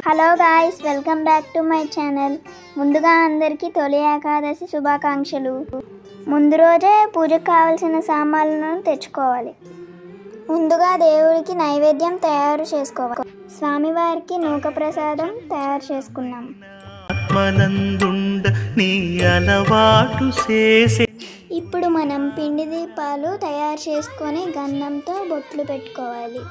Hello guys, welcome back to my channel. ముందుగా అందరికీ తొలి ఏకాదశి శుభాకాంక్షలు. ముందు రోజే పూజకు కావాల్సిన సామాన్లను తెచ్చుకోవాలి. ముందుగా దేవుడికి నైవేద్యం తయారు చేసుకోవాలి. స్వామివారికి నూక ప్రసాదం తయారు చేసుకున్నాం. ఇప్పుడు మనం పిండి దీపాలు తయారు చేసుకొని గంధంతో బొట్లు పెట్టుకోవాలి.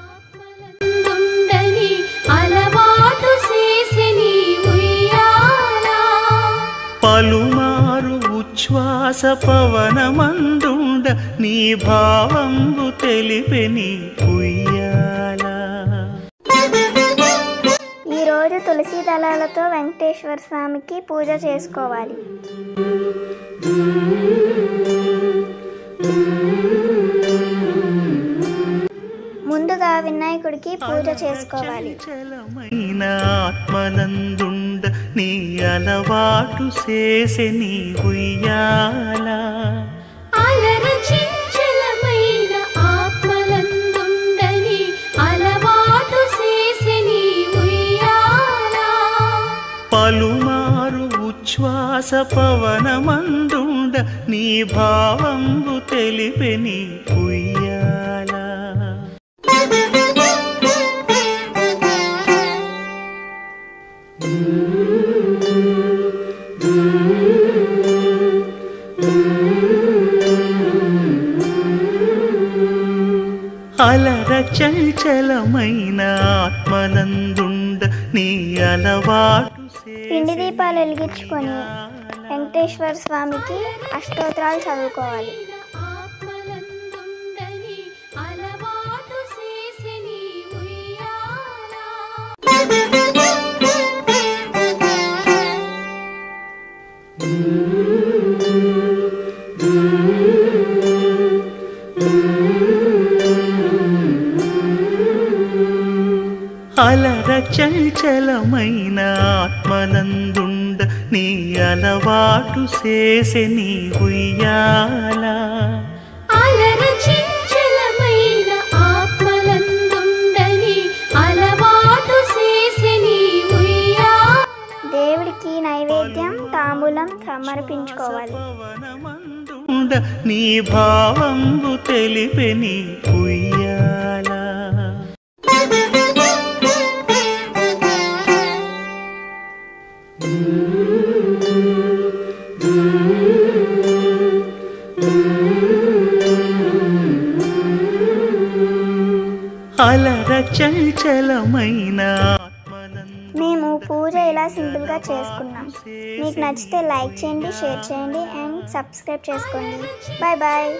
పలుమారు ఉచ్ఛ్వాస పవనమందుండ నీ భావంబు తెలిపెని ఉయ్యాల. ఈరోజు తులసి దళాలతో వెంకటేశ్వర స్వామికి పూజ చేసుకోవాలి. ముందుగా వినాయకుడికి పూజ చేసుకోవాలి. ఆత్మనందుండ నీ అలవాటు చేసే నీ ఉయ్యాల. పలుమారు ఉచ్ఛ్వాస పవనమందుండ నీ భావంబు తెలిపెని ఉయ్యాల. అలర చంచలమైన ఆత్మనందుండ నీ అలవాటు. పిండి దీపాలు వెలిగించుకొని వెంకటేశ్వర స్వామికి అష్టోత్తరాలు చదువుకోవాలి. అలర చంచలమైన ఆత్మనందుండ నీ అలవాటు చేసే నీ ఉయ్యాల. దేవుడికి నైవేద్యం తాంబూలం సమర్పించుకోవాలి. నీ భావంబు తెలిపెని ఉయ్యాల. అలర చంచలమైన. మేము పూజ ఇలా సింపుల్గా చేసుకున్నాం. మీకు నచ్చితే లైక్ చేయండి, షేర్ చేయండి అండ్ సబ్స్క్రైబ్ చేసుకోండి. Bye bye.